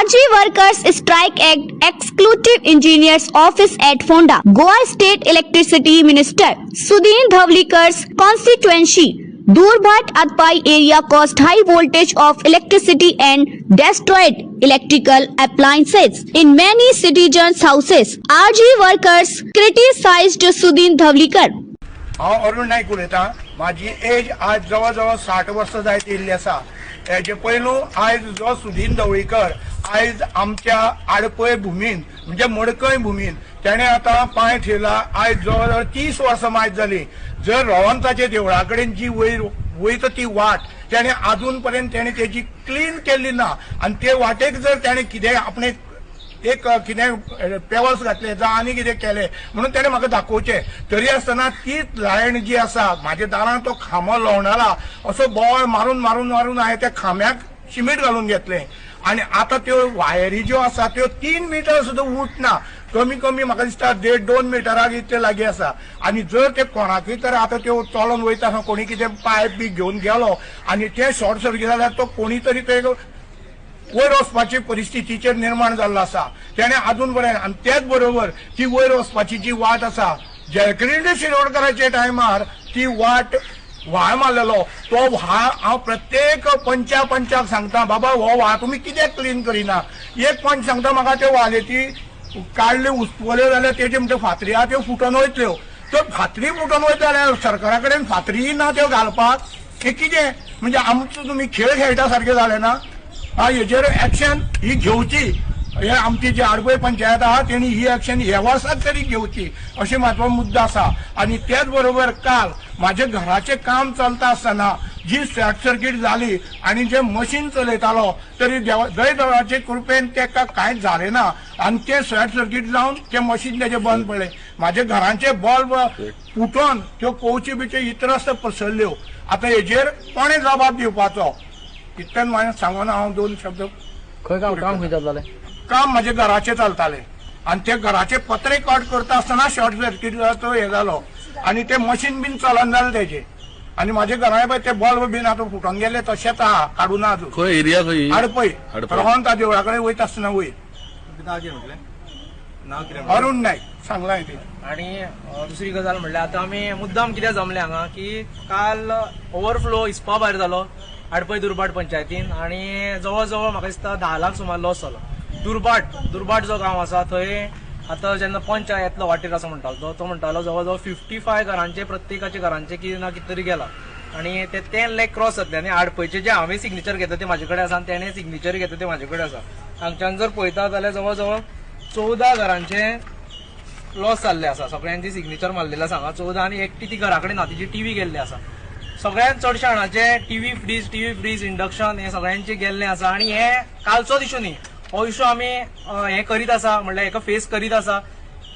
RG Workers Strike Act Exclusive Engineers Office at Fonda. Goa State Electricity Minister Sudhin Dhavlikar's constituency. Durbhat Atpai area caused high voltage of electricity and destroyed electrical appliances in many citizens' houses. RG workers criticized Sudhin Dhavlikar. हांव अरुण नायक उलयतां. माझी age आज जवळ जवळ 60 वर्सां जायत येयल्ली आसा. हेजे पयलू आयज जो सुधीन ढवळीकर आयज आमच्या आडपय भुमीन म्हणजे मडकय भुमीन त्याने आता पांय ठेवला. आयज जवळ जवळ 30 वर्सां मायज जाली. जर रवंताचे देवळा कडेन जी वयता ती वाट त्याने अजून पर्यंत त्याने त्याची क्लीन केल्ली ना आणि ते वाटेक जर त्याने कितें आपणे एक कितें पेवल्स घातले जावं आनी कितें केलें म्हणून तेणें म्हाका दाखोवचें. तरी आसतना तीच लायन जी आसा म्हाज्या दारान तो खांबो लावणारा असो बोळ मारून मारून मारून हांवें त्या खांब्याक शिमीट घालून घेतलें आनी आतां त्यो वायरी ज्यो आसा त्यो 3 मीटर सुद्दां उठना. कमी कमी म्हाका दिसता 1.5-2 मिटराक इतले लागीं आसा. आनी जर ते कोणाकय तर आतां त्यो चलोन वयता आसतना कोणी कितें पायप बी घेवन गेलो आनी ते शॉर्ट सर्किट जाल्यार तो कोणी तरी ते वयर वचपाची परिस्थितीचेर निर्माण जाल्लो आसा. त्याने अजून पर्यंत आनी त्याच बरोबर ती वयर वचपाची जी वाट आसा जयकरिंद शिरोडकराच्या टायमार ती वाट व्हाळ मारलेलो तो व्हाळ हांव प्रत्येक पंचाक सांगता बाबा हो व्हाळ तुमी कित्याक क्लीन करिना. एक पंच सांगता म्हाका त्यो वालेती काडल्यो हुस्पल्यो जाल्यार तेजे म्हणटा फातरी आहा त्यो फुटोन वयतल्यो. त्यो फातरी फुटोन वयता जाल्यार सरकारा कडेन फातरी ना त्यो घालपाक हे कितें म्हणजे आमचो तुमी खेळ खेळटा सारकें जालें ना. हेजेर एक्शन ही घेवची. हे आमची जी आडपय पंचायत आहा तेणी ही एक्शन ह्या वर्साक तरी घेवची अशें म्हाजो मुद्दो आसा. आनी त्याच बरोबर काल म्हाजे घराचें काम चलता आसतना जी शॉर्ट सर्किट जाली आनी जे मशीन चलयतालो तरी जय देवाचे कृपेन तेका कांयच जालें ना आनी ते शॉर्ट सर्किट जावन ते मशीन तेजे बंद पडलें. म्हाजे घरांचे बल्ब फुटोन त्यो कोवच्यो बिच्यो इतरस्त पसरल्यो. आतां हेजेर कोणें जबाब दिवपाचो इतल्यान हांवें सांगून हांव 2 शब्द खंय काम खंय जातालें. काम म्हाजे घराचें चलतालें आनी ते घराचे पत्रे कट करता आसतना शॉर्ट सर्किट तो हे जालो आनी ते मशीन बीन चलन जालें तेजें आनी म्हाजे घरा पळय ते बल्ब बीन आतां फुटोन गेले तशेंच आहा काडूना अजून. खंय एरिया खंय आडपय रवंता देवळा कडेन वयता आसतना वयर. अरुण नायक सांगला हांवें ते. आणि दुसरी गजाल म्हणल्यार आतां आमी मुद्दाम कित्याक जमले हांगा की काल ओव्हरफ्लो हिस्पा भायर जालो आडपय दुर्बाट पंचायतीन आनी जवळ जवळ म्हाका दिसता 10 लाख सुमार लॉस जालो. दुर्बाट जो गांव आसा थंय आतां जेन्ना पंच येतलो वाटेर असो म्हणटालो तो म्हणटालो जवळ जवळ 55 घरांचे प्रत्येकाच्या घरांचे कितें ना कितें तरी गेला आनी ते 10 लाख क्रॉस जातले. आनी आडपयचे जे हांवें सिग्नेचर घेता ते म्हाजे कडेन आसा आनी तेणें सिग्नेचर घेता ते म्हाजे कडेन आसा. हांगच्यान जर पळयता जाल्यार जवळ जवळ 14 घरांचे लॉस जाल्ले आसा. सगळ्यांची सिग्नेचर मारलेले आसा हांगा 14 आनी एकटी ती घरा कडेन ना तिची टीव्ही गेल्ली आसा. सगळ्यांत चडशे जाणांचे टीव्ही फ्रीज इंडक्शन हे सगळ्यांचे गेल्ले आसा. आनी हे कालचोच इशू न्ही हो इशू आमी हे करीत आसा म्हणल्यार हेका फेस करीत आसा.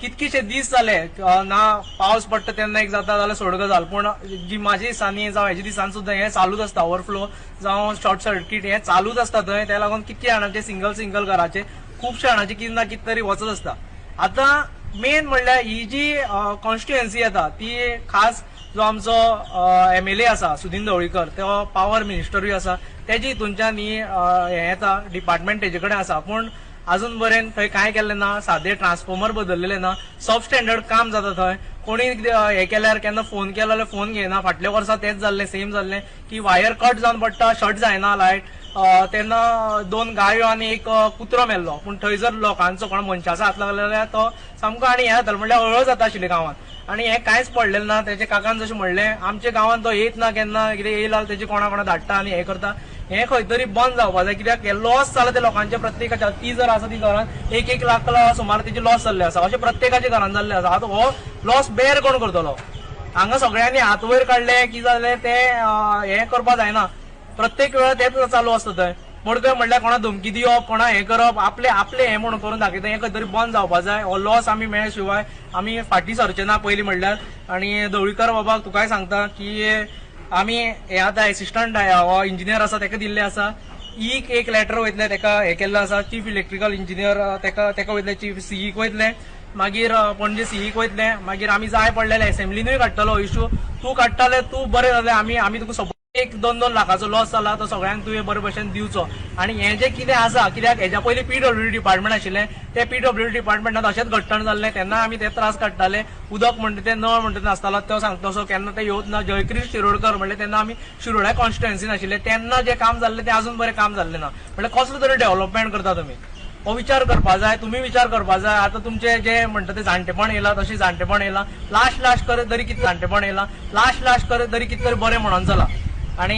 कितकेशे दीस जाले ना पावस पडटा तेन्ना एक जाता जाल्यार सोड गजाल पूण जी म्हाज्या दिसांनी जावं हेज्या दिसांनी सुद्दां हे चालूच आसता. ओव्हरफ्लो जावं शॉर्ट सर्किट हे चालूच आसता थंय. त्या लागून कितके जाणांचे सिंगल घराचे खुबशे जाणांचे कितें ना कितें तरी वचत आसता. आतां मेन म्हणल्यार ही जी कॉन्स्टिट्युएन्सी येता ती खास जो आमचो MLA आसा सुधीन ढवळीकर तो पॉवर मिनिस्टरूय आसा तेजे हितूनच्यान ही हे येता डिपार्टमेंट तेजे कडेन आसा. पूण अजून पर्यंत थंय कांय केल्लें ना. सादे ट्रान्सफॉर्मर बदललेले ना. सब स्टँडर्ड काम जाता थंय. कोणी हे केल्यार केन्ना फोन केलो जाल्यार फोन घेयना. फाटल्या वर्सा तेच जाल्लें सेम जाल्लें की वायर कट जावन पडटा शॉर्ट जायना लायट तेन्ना 2 गायो आनी एक कुत्रो मेल्लो. पूण थंय जर लोकांचो कोण मनशाचो हात लागलो जाल्यार तो सामको आनी हे जातालो म्हणल्यार हळद जाता आशिल्ली गांवांत. आनी हे कांयच पडलेलें ना. तेजे काकान जशें म्हणलें आमच्या गांवांत तो येत ना केन्ना कितें येयला तेजे कोणा धाडटा आनी हे करता. हे खंय तरी बंद जावपा जाय कित्याक हे लॉस जाला ते लोकांचे प्रत्येकाच्या. ती जर आसा ती घरांत 1 लाख सुमार तिचे लॉस जाल्ले आसा अशें प्रत्येकाच्या घरांत जाल्ले आसा. आतां हो लॉस बेर कोण करतलो. हांगा सगळ्यांनी हात वयर काडले की जालें ते हे करपा जायना. प्रत्येक वेळा तेच चालू आसता थंय. मडकय म्हणल्यार कोणा धमकी दिवप कोणा हे करप आपले हे म्हणून करून दाखयता. हे खंय तरी बंद जावपा जाय. हो लॉस आमी मेळ्ळे शिवाय आमी फाटीं सरचे ना पयलीं म्हणल्यार. आनी ढवळीकर बाबाक तुकाय सांगता की आमी हे आतां एसिस्टंट हो इंजिनियर आसा तेका दिल्ले आसा. एक लेटर वयतले तेका हे केल्लो आसा चीफ इलेक्ट्रिकल इंजिनियर तेका वयतले चीफ CEक वयतले मागीर पणजे CEक वयतले. मागीर आमी जाय पडलेले असेंब्लीनूय काडटलो इशू. तूं काडटाले तूं बरें जालें आमी तुका सपोर्ट 1-2 लाखाचो लॉस जाला तो सगळ्यांक तुवें बरे भशेन दिवचो आनी हें जें कितें आसा कित्याक हेज्या पयलीं PWD डिपार्टमेंट आशिल्लें ते PWD डिपार्टमेंटांत अशेंच घट्टण जाल्लें तेन्ना आमी ते त्रास काडटाले उदक म्हणटा तें नळ म्हणटा तें नासतालो तो सांगता तसो केन्ना ते येवच ना जयक्रिश शिरोडकर म्हणले तेन्ना आमी शिरोड्या कॉन्स्टिट्युएन्सीन आशिल्ले तेन्ना जें काम जाल्लें तें अजून बरें काम जाल्लें ना म्हणल्यार कसलो तरी डेव्हलपमेंट करता तुमी हो विचार करपा जाय तुम्ही विचार करपा जाय आतां तुमचे जे म्हणटा ते जाणटेपण येयला तशें जाणटेपण येयला लास्ट करत तरी कितें जाणटेपण येयला लास्ट करत तरी कितें तरी बरें म्हणून चला आणि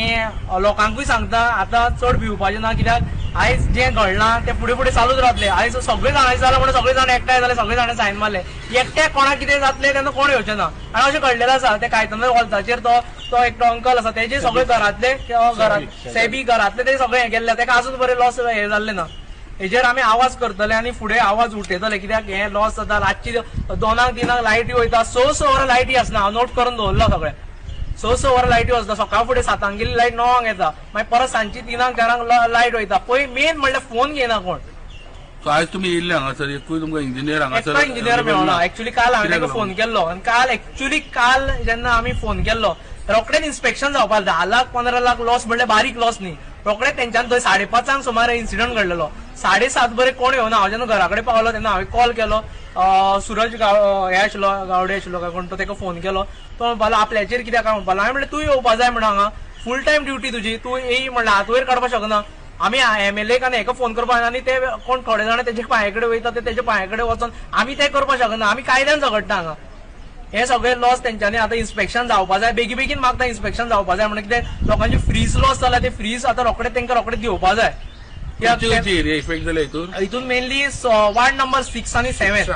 लोकांकूय सांगता आता चड भिवपाचें ना कित्याक आयज जें घडलां तें फुडें फुडें चालूच रावतलें आयज सगळे जाण जालां म्हणून सगळे जाण एकठांय जाले सगळे जाण सायन मारले एकट्याक कोणाक कितें जातलें तेन्ना कोण येवचें ना आनी अशें घडलेलें आसा ते कायतनर वॉल्साचेर तो एकटो अंकल आसा तेजे सगळे घरांतले सेबी घरांतले ते सगळे हे गेल्ले ताका आजून बरें लॉस हे जाल्लें ना हेजेर आमी आवाज करतले आनी फुडें आवाज उठयतले कित्याक हे लॉस जाता रातची 2-3 लायटी वयता 6 वरां लायटी आसना हांव नोट करून दवरलो सगळें 6 वरां लायटी वचता सकाळ फुडें 7 गेली लायट 9 येता मागीर परत सांजची 3-4 लायट वयता पळय मेन म्हणल्यार फोन घेयना कोण सो आज तुम्ही येयल्ले हांगासर एकूय तुमकां इंजिनियर हांगासर इंजिनियर मेळना एक्चुअली काल हांवें ताका फोन केल्लो आनी काल जेन्ना आमी फोन केल्लो रोखडेच इन्स्पेक्शन जावपाक 10 लाख 15 लाख लॉस म्हणल्यार बारीक लॉस न्ही रोखडेच तेंच्यान थंय 5:30 सुमार इन्सिडंट घडलेलो 7:30 बरे कोण येवना हांव जेन्ना घरा कडेन पावलो तेन्ना हांवें कॉल केलो सूरज हे आशिल्लो गावडे आशिल्लो काय कोण तो ताका फोन केलो तो म्हणपालो आपल्याचेर कित्याक काय म्हणपालो हांवें म्हणलें तूं येवपा जाय म्हणून हांगा फूल टायम ड्युटी तुजी तूं येयी म्हणलें हात वयर काडपाक शकना आमी MLA आनी हेका फोन करपाक आनी ते कोण थोडे जाण तेजे पांया कडेन वयता ते तेजे पांया कडेन वचून आमी ते करपाक शकना आमी कायद्यान झगडटा हांगा हे सगळे लॉस तेंच्यांनी आतां इन्स्पेक्शन जावपा जाय बेगीन मागता इन्स्पेक्शन जावपा जाय म्हणून कितें लोकांची फ्रीज लॉस जाला ते फ्रीज आतां रोखडे तेंका रोखडे दिवपा जाय इफेक्ट जाले हितून मेनली वार्ड नंबर 6 आनी 7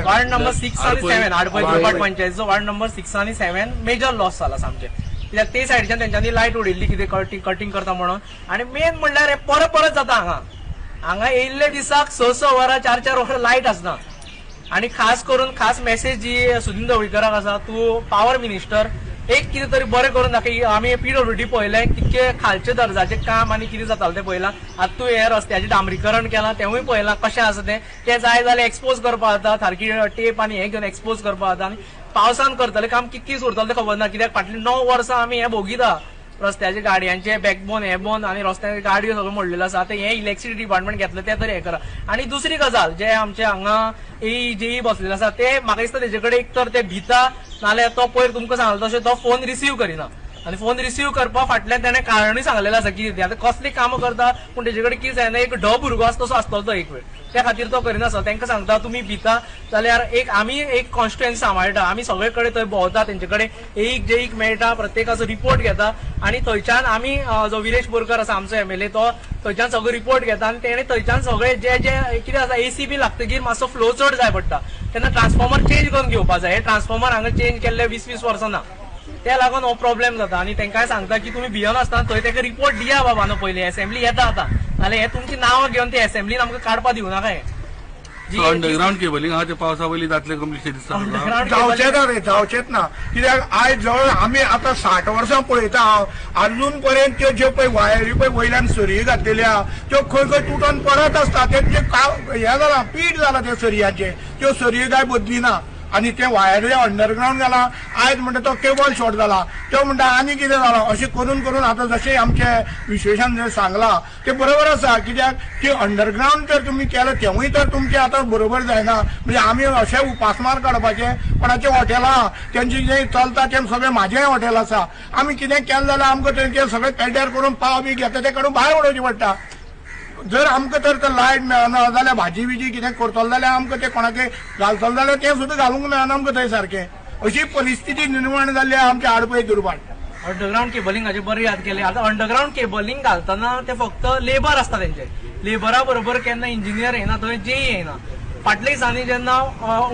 वार्ड नंबर 6 आनी 7 आडपय दुर्बाट पंचायतीचो वार्ड नंबर 6 आनी 7 मेजर लॉस जाला सामके कित्याक ते सायडीच्यान तेंच्यांनी लायट उडयल्ली कितें कटिंग करता म्हणून आनी मेन म्हणल्यार परत जाता हांगा येयल्ले दिसाक 6 वरां 4 वरां लायट आसना आणि खास मेसेज जी सुदीन ढवळीकराक आसा तूं पॉवर मिनिस्टर एक कितें तरी बरें करून दाखय आमी PWD पळयलें कितके खालचे दर्जाचें काम आनी कितें जातालें तें पळयलां आतां तूं हे रस्त्याचें डांबरीकरण केलां तेंवूय पळयलां कशें आसा तें जाय जाल्यार एक्सपोज करपा जाता सारकी टेप आनी हें घेवन एक्सपोज करपा जाता आनी पावसान करतलें काम कितकीच उरतलें तें खबर ना कित्याक फाटलीं 9 वर्सां आमी हें भोगिता रस्त्याचे गाडयांचे बॅकबोन हे बोन आणि रस्त्याचे गाडयो सगळं मोडलेलो आसा आता हे इलेक्ट्रिसिटी डिपार्टमेंट घेतलं ते तरी हे करा आणि दुसरी गजाल जे आमचे हांगा जेई बसलेले आसा ते म्हाका दिसता तेजे कडेन एक तर ते भिता नाल्यार तो पयर तुमकां सांगलो तशें तो फोन रिसीव करिना आणि फोन रिसीव करपा फाटल्यान ताणें कारणूय सांगलेलें आसा कितें आतां कसली कामां करता पूण तेजे कडेन कितें जायना एक भुरगो आसा तसो आसतलो तो एक वेळ त्या खातीर तो करिनासलो तांकां सांगता तुमी भिता जाल्यार आमी एक कॉन्स्टिट्युएन्सी सांबाळटा आमी सगळे कडेन थंय भोंवता तेंचे कडेन जेईक मेळटा प्रत्येकाचो रिपोर्ट घेता आनी थंयच्यान आमी जो विरेश बोरकर आसा आमचो MLA तो थंयच्यान सगळो रिपोर्ट घेता आनी तेणे थंयच्यान सगळे जे कितें आसा AC बी लागतकीर मातसो फ्लो चड जाय पडटा तेन्ना ट्रान्सफॉर्मर चेंज करून घेवपा जाय हे ट्रान्सफॉर्मर हांगा चेंज केल्ले 20 वर्सां ना त्या लागून हो प्रॉब्लेम जाता आनी तांकांय सांगता की तुमी भियनासतना थंय ताका रिपोर्ट दिया बाबा न्हू पयलीं असेंब्ली येता आतां नाल्यार हे तुमची नांवां घेवन ते असेंब्लीन आमकां काडपा दिवं नाका हे अंडरग्राउंड केबलिंग हा ते पावसा वयली जातले कंप्लीट जावचेत ना कित्याक आयज जवळ आमी आतां 60 वर्सां पळयता हांव अजून पर्यंत त्यो ज्यो पळय वायरी पळय वयल्यान सरयो घातलेल्या त्यो खंय तुटोन पडत आसता तेंचे हे जाला पीठ जाला त्या सरयाचे त्यो सरयो काय बदलिना आणि ते वायरी अंडरग्राउंड जाला आयज म्हणटा तो केबल शॉर्ट जाला तो म्हणटा आनी कितें जाला अशें करून आतां जशें आमचे विश्वेशान सांगला ते बरोबर आसा कित्याक की अंडरग्राउंड तर तुमी केलं तेवूय तर तुमचे आतां बरोबर जायना म्हणजे आमी अशें उपासमार काडपाचे कोणाचे हॉटेलां तेंचे जें चलता तें सगळें म्हाजेंय हॉटेल आसा आमी कितें केलें जाल्यार आमकां तेंचे सगळें पेड्ड्यार करून पाव बी घेता ते काडून भायर उडोवचें पडटा जर आमकां तर लायट मेळना जाल्यार भाजी बिजी कितें करतलो जाल्यार आमकां ते कोणाके घालतलो जाल्यार तें सुद्दां घालूंक मेळना आमकां थंय सारकें अशी परिस्थिती निर्माण जाल्ली आमच्या आडपय दुर्बाट अंडरग्राउंड केबलिंगाची बरी याद केली आता अंडरग्राउंड केबलिंग घालतना ते फक्त लेबर आसता तेंचे लेबरा बरोबर केन्ना इंजिनियर येना थंय जेई येना फाटल्या दिसांनी जेन्ना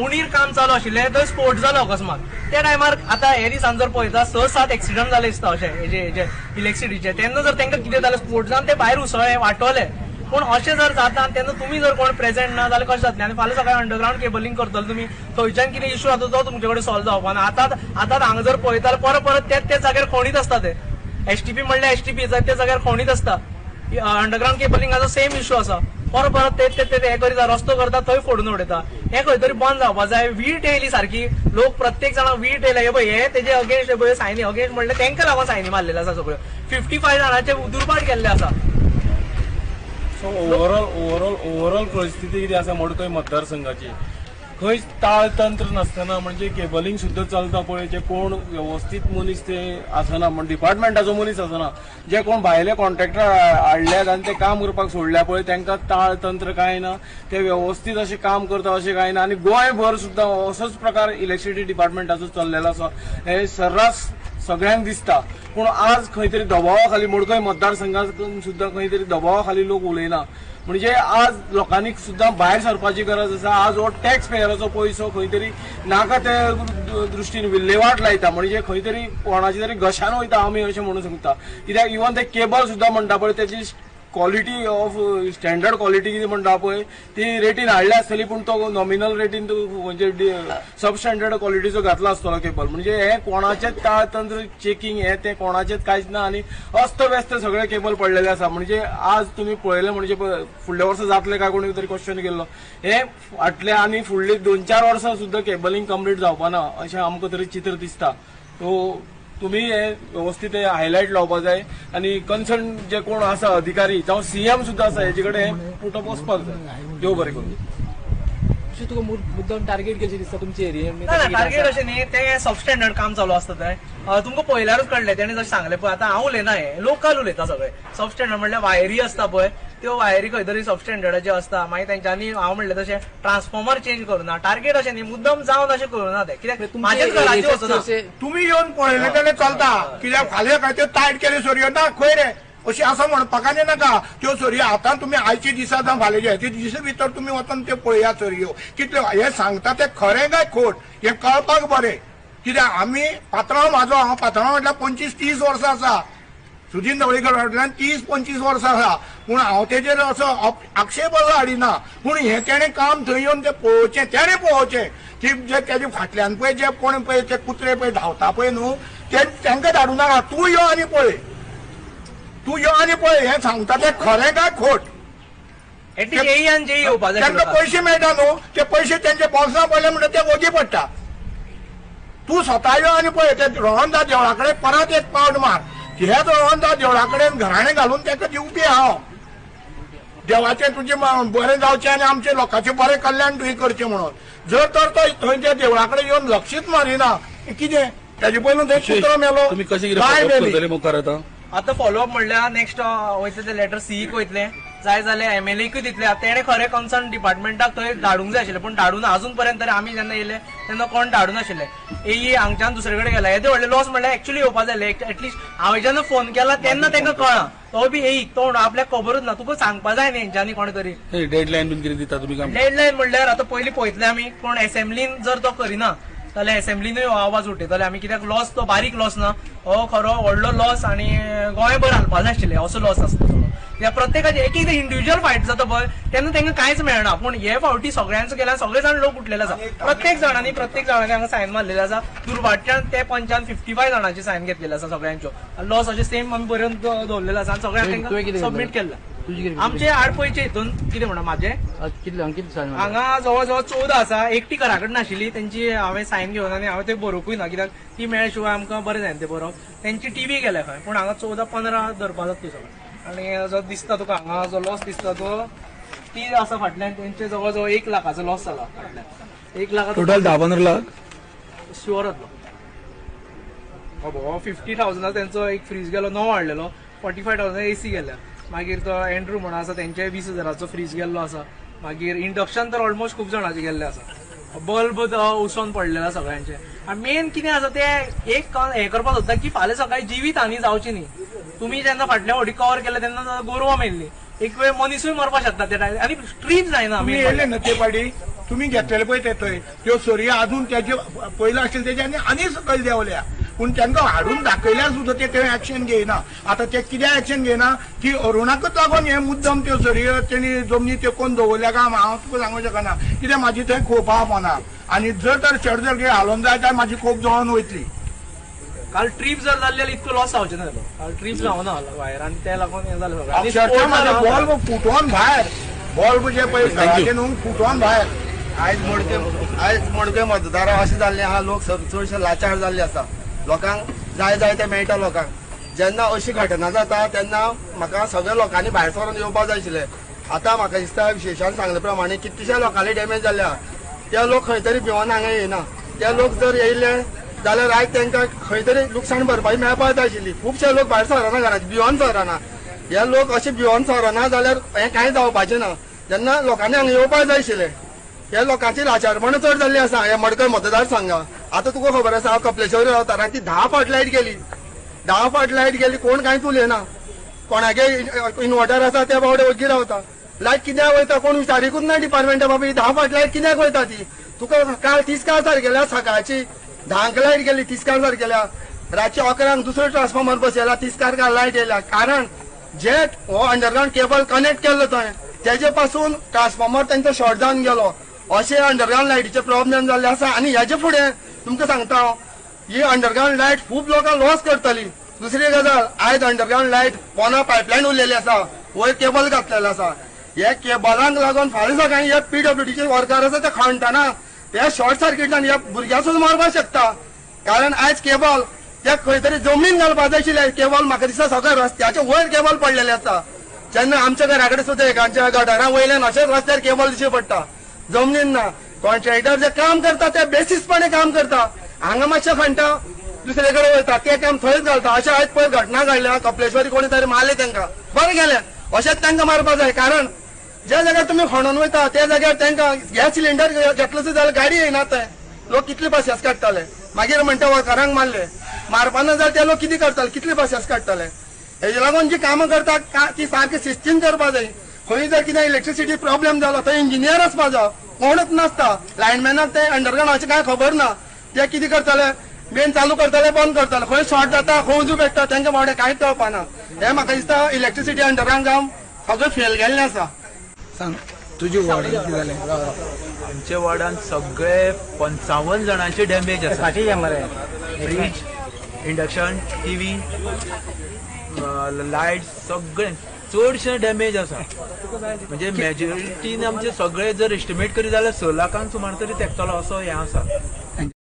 उणीर काम चालू आशिल्लें थंय स्फोट जालो अकस्मात त्या टायमार आतां हे दिसान जर पळयता 6-7 एक्सिडंट जाले दिसता अशें हेजे इलेक्ट्रिसिटीचे तेन्ना जर तांकां कितें जालें स्फोट जावन ते भायर उसळ्ळे वाटोले पूण अशें जर जाता तेन्ना तुमी जर कोण प्रेझेंट ना जाल्यार कशें जातलें आनी फाल्यां सकाळीं अंडरग्राउंड केबलिंग करतलो तुमी थंयच्यान कितें इश्यू जाता तो तुमचे कडेन सॉल्व जावपा ना आतां हांगा जर पळयता जाल्यार परत तेच जाग्यार खणीत आसता ते STP म्हणल्यार STP ते जाग्यार खणीत आसता अंडरग्राउंड केबलिंगाचो सेम इश्यू आसा परत ते हे करीता रस्तो करता थंय फोडून उडयता हे खंय तरी बंद जावपा जाय वीट येयली सारकी लोक प्रत्येक जाणां वीट येयला हे पळय हे तेजे अगेन्स्ट सायनी अगेन्स्ट म्हणल्यार तांकां लागून सायनी मारलेल्यो आसा सगळ्यो 55 जाणांचे दुर्बाट केल्ले आसा. सो ओव्हरऑल परिस्थिती किती आसा मडकय मतदारसंघाची, खंयच ताळतंत्र नासतना म्हणजे केबलिंग सुद्दां चलता पळय, जे कोण व्यवस्थीत मनीस ते आसना, म्हणजे डिपार्टमेंटाचो मनीस आसना, जे कोण भायले कॉन्ट्रॅक्टर हाडल्यात आनी ते काम करपाक सोडल्या पळय तांकां ताळतंत्र काय ना, ते व्यवस्थीत अशें काम करता अशें काय ना. आनी गोंयभर सुद्दां असोच प्रकार इलेक्ट्रिसिटी डिपार्टमेंटाचो चल्लेलो आसा, हे सर्रास सगळ्यांक दिसता. पूण आज खंय तरी दबावा खाली मडकय मतदारसंघातून सुद्दां खंय तरी दबावा खाली लोक उलयना. म्हणजे आज लोकांनी सुद्दां भायर सरपाची गरज आसा. आज हो टॅक्स पेयराचो पयसो खंय तरी नाका त्या दृश्टीन विल्हेवाट लायता, म्हणजे खंय तरी कोणाची तरी घशान वयता आमी अशें म्हणूं शकता. कित्याक इवन ते केबल सुद्दां म्हणटा पळय त्याची क्वॉलिटी ऑफ स्टँडर्ड क्वॉलिटी कितें म्हणटा पळय ती रेटीन हाडल्या आसतली, पूण तो नॉमिनल रेटीन म्हणजे सब स्टँडर्ड क्वॉलिटीचो घातला आसतलो केबल. म्हणजे हे कोणाचेच ताळतंत्र चेकिंग हे ते कोणाचेच कांयच ना आनी अस्त व्यस्त सगळे केबल पडलेले आसा. म्हणजे आज तुमी पळयलें म्हणजे फुडल्या वर्सा जातले काय कोणी तरी क्वेश्चन केल्लो, हे फाटले आनी फुडली 2-4 वर्सां सुद्दां केबलिंग कंप्लीट जावपाना अशें आमकां तरी चित्र दिसता. तो तुम्ही हे व्यवस्थित हायलायट लावपाक जाय आनी कन्सर्न जे कोण आसा अधिकारी जावं सीएम सुद्दां आसा हेजे कडेन पुटअप वचपाक जाय. देव बरें करूं. अशें तुका मुद्दम टार्गेट केलचें दिसता तुमचे एरियेन? टार्गेट अशें न्ही, ते सबस्टँडर्ड काम चालू आसता थंय. तुमकां पयल्यारूच कळलें, तेणें जशें सांगलें पळय, आतां हांव उलयना, हे लोकल उलयता सगळे. सबस्टँडर्ड म्हणल्यार वायरी आसता पळय, त्यो वायरी खंय तरी सबस्टँडर्डाचे आसता. मागीर तेंच्यांनी हांव म्हणलें तशें ट्रान्सफॉर्मर चेंज करूना. टार्गेट अशें न्ही, मुद्दम जावन अशें करूना ते, कित्याक म्हाजेच घराची वचना. तुम्ही येऊन पळयले जाल्यार चलता, कित्याक फाल्यां काय त्यो टायट केल्यो सरयो ना खंय रे अशी असं म्हणपाक नाका. त्यो सरयो आतां तुमी आयचे दिसा जावं फाल्यां ते दिसा भितर तुमी वचून त्यो पळया सरयो कितल्यो हे सांगता ते खरें काय खोट हे कळपाक बरें. कित्याक आमी पात्रांव हांव पात्रांव म्हटल्यार 25-30 वर्सां आसा, सुदीन ढवळीकर फाटल्यान 30-25 वर्सां आसा, पूण हांव तेजेर असो आक्षेप असो हाडिना. पूण हे तेणें काम थंय येवन ते पळोवचें, तेणें पळोवचें की जे तेजे फाटल्यान पळय जे कोण पळय ते कुत्रे पळय धांवता पळय न्हू तेंकां धाडूं नाका. तूं यो आनी पळय, तूं यो आनी पळय हें सांगता तें खरें काय खोट. तांकां पयशे मेळटा न्हू, ते पयशे तेंचे बोल्सां पडले म्हणटा ते ओगी पडटा. तूं स्वता यो आनी पळय ते रोहनदा देवळा कडेन परत एक पावट मार. हेच रोहनदा देवळा कडेन घराणें घालून ताका दिवपी हांव. देवाचें तुजें बरें जावचें आनी आमचे लोकांचें बरें कल्याण तुवें करचें म्हणून. जर तर तो थंय त्या देवळा कडेन येवन लक्षीत मारिना कितें तेजे पयलू थंय कुत्रो मेलो, तुम्ही कशें गाय मेली. कितें मुखार आतां आता फॉलोअप म्हणल्यार नेक्स्ट वयतले ते लेटर सीईक वयतले, जाय जाल्यार MLAकूय दितले. तेणे खरें कन्सर्न डिपार्टमेंटाक थंय धाडूंक जाय आशिल्लें, पूण धाडून अजून पर्यंत तरी आमी जेन्ना येयले तेन्ना कोण धाडून नाशिल्ले. AE हांगच्यान दुसरे कडेन गेला. येदे व्हडले लॉस म्हणल्यार एक्चुअली येवपाक जाय. एटलीस्ट हांवें जेन्ना फोन केला तेन्ना तांकां कळ्ळां, तो बी AE तो आपल्याक खबरूच ना. तुका सांगपाक जाय न्ही हेंच्यांनी कोण तरी. डेडलायन बीन कितें दिता तुमी काम? डेडलायन म्हणल्यार आतां पयलीं पळयतले आमी, पूण असेंब्लीन जर तो करिना जाल्यार असेंब्लीनूय आवाज उठयतले आमी. कित्याक लॉस तो बारीक लॉस ना, हो खरो व्हडलो लॉस आनी गोंयभर हालपा जाय आशिल्ले असो लॉस आसता. कित्याक प्रत्येकाचे एक एकदा इंडिव्हिज्युअल फायट जाता पळय तेन्ना तांकां कांयच मेळना. पूण हे फावटी सगळ्यांचो केल्यार सगळे जाण लोक उठलेले आसा. प्रत्येक जाणांनी हांगा सायन मारलेले आसा. दुर्भाटच्यान ते पंचान 55 जाणांची सायन घेतलेली आसा सगळ्यांच्यो. लॉस अशें सेम आमी बरोवन दवरलेलो आसा आनी सगळ्यांक तांकां सबमीट केला. आमचे आडपयचे हितून कितें म्हणा म्हाजे हांगा जवळ जवळ 14 आसा. एकटी घरा कडेन नाशिल्ली, तेंची हांवें सायन घेवन आनी हांवें ते बरोवपूय ना, कित्याक ती मेळ्ळे शिवाय आमकां बरें जायना ते बरोवप. तेंची टीव्ही गेल्या खंय, पूण हांगा 14-15 धरपा जाता सगळें. आनी जो दिसता तुका हांगा जो लॉस दिसता तो ती आसा फाटल्यान तेंचे जवळ जवळ 1 लाखाचो लॉस जाला फाटल्यान. 1 लाख टोटल 10-15 लाख शुअर जातलो. 50,000 तेंचो एक फ्रीज गेलो नवो हाडलेलो, 45,000 AC गेल्या. मागीर तो एंड्रू म्हणून आसा तेंचे 20,000चो फ्रीज गेल्लो आसा. मागीर इंडक्शन तर ऑलमोस्ट खूब जाणांचे गेल्ले आसा. बल्ब उसोन पडलेला सगळ्यांचे. आनी मेन कितें आसा ते एक हें करपाक सोदता की फाल्यां सकाळी जिवीत हानी जावची न्ही. तुमी जेन्ना फाटल्या फावटी कवर केले तेन्ना गोरवां मेल्ली, एक वेळ मनीसूय मरपाक शकता ते टायम. आनी स्ट्रीप जायना. तुम्ही येयले ना ते पाडी तुम्ही घेतलेले पळय ते थंय त्यो सरयो अजून तेजे पयलो आशिल्ले तेजे आनी सकयल देंवल्या, पूण तांकां हाडून दाखयल्यार सुद्दां ते एक्शन घेयना. आतां ते कित्याक एक्शन घेयना की अरुणाकूच लागून हे मुद्दम त्यो सरयो तेणी जमनी तेकोन दवरल्या काय हांव तुका सांगूं शकना. कित्याक म्हाजी थंय खूब आहा मनाक, आनी जर तर शेड जर कितें हालोवन जाय जाल्यार म्हाजी खूब जळोन वयतली. काल ट्रीप जर जाल्ली इतको लॉस जावचें ना जालो. काल ट्रीप जावना भायर आनी ते लागून हें जालें सगळें. बॉल्ब फुटोवन भायर, बॉल्ब जे पळय घराचे न्हू फुटोवन भायर. आयज मोडके मतदारां अशें जाल्लें आहा, लोक चडशे लाचार जाल्ले आसा. लोकांक जाय जाय ते मेळटा लोकांक. जेन्ना अशी घटना जाता तेन्ना म्हाका सगळ्या लोकांनी भायर सरून येवपाक जाय आशिल्लें. आतां म्हाका दिसता विशेशान सांगले प्रमाणे कितलेशे लोकांनी डॅमेज जाल्या. ते लोक खंय तरी भिवून हांगा येयना. ते लोक जर येयले जाल्यार आयज तांकां खंय तरी लुकसाण भरपाई मेळपाक जाय आशिल्ली. खुबशे लोक भायर सरना घरांत भिवून सरना. हे लोक अशे भिवून सरना जाल्यार हें कांय जावपाचें ना. जेन्ना लोकांनी हांगा येवपाक जाय आशिल्लें. हे लोकांची लाचारपण चड जाल्ली आसा हे मडकय मतदारसंघात. आतां तुका खबर आसा हांव कपलेश्वरी रावता. राती 10 फावट लायट गेली. 10 फावट लायट गेली कोण कांयच उलयना. कोणागे इन्वर्टर आसा ते बावडे वगी रावता. लायट कित्याक वयता कोण विचारीकूच ना डिपार्टमेंटा बाबा 10 फावट लायट कित्याक वयता ती. तुका काल 30 तारखेला सकाळची 10 लायट गेली 30 तारखेला. रातची 11 दुसरो ट्रान्सफॉर्मर बसयला 30 तारखेला लायट येयला. कारण जे हो अंडरग्राउंड केबल कनेक्ट केल्लो थंय तेजे पासून ट्रान्सफॉर्मर तांचो शॉर्ट जावन गेलो. अशे अंडरग्राउंड लायटीचे प्रॉब्लेम जाल्ले आसा. आनी हेजे फुडें तुमकां सांगता हांव ही अंडरग्राउंड लायट खूब लोकांक लॉस करतली. दुसरी गजाल आयज अंडरग्राउंड लायट पोना पायपलायन उरलेली आसा. वयर केबल घातलेलो आसा. हे केबलांक लागून फाल्यां सकाळीं हे PWDचे वर्कर आसा ते खणटना ते शॉर्ट सर्किट जावन ह्या भुरग्यां सुद्दां मारपाक शकता. कारण आयज केबल ते खंय तरी जमनीन घालपाक जाय आशिल्ले. केबल म्हाका दिसता सगळे रस्त्याचे वयर केबल पडलेले आसा. जेन्ना आमच्या घरा कडेन सुद्दां एकांच्या गटारां वयल्यान अशेंच रस्त्यार केबल दिवचे पडटा. जमनीन ना. कॉन्ट्रॅक्टर जे काम करता ते बेसिसपणे काम करता. हांगा मातशें खणटा दुसरे कडेन वयता ते काम थंयच घालता. अशें आयज पयर घटना घडल्या कपलेश्वरी कोणी तरी मारले तांकां बरें गेलें. अशेंच तांकां मारपाक जाय. कारण ज्या जाग्यार तुमी खणून वयता त्या जाग्यार तांकां गॅस सिलिंडर घेतलो जाल्यार गाडी येयना थंय. लोक कितले पासियेंस काडटाले. मागीर म्हणटा वर्करांक मारले. मारपाना जाल्यार ते लोक कितें करताले कितले पासियेंस काडटाले. हेजे लागून जी कामां करता ती सारकी शिस्तीन करपाक जाय. खंय जर कितें इलेक्ट्रिसिटी प्रॉब्लेम जालो थंय इंजिनियर आसपाक जाय. कोणूच नासता. लायनमॅनाक ते अंडरग्राउंडाचें कांय खबर ना. ते कितें करताले मेन चालू करताले बंद करताले. खंय शॉर्ट जाता खंय उजो पेट्टा तांकां बावडे कांयच कळपाना. हे म्हाका दिसता इलेक्ट्रिसिटी अंडरग्राउंड जावन सगळें फेल गेल्लें आसा. सांग तुजी वॉर्ड कितें जालें. आमच्या वॉर्डान सगळे 55 जणांचे डॅमेज आसा. फ्रीज इंडक्शन टीव्ही लायट सगळे चडशे डॅमेज आसा. म्हणजे मेजॉरिटीन आमचे सगळे जर एस्टिमेट करी जाल्यार 6 लाखांक सुमार तरी तेंकतलो असो हें आसा.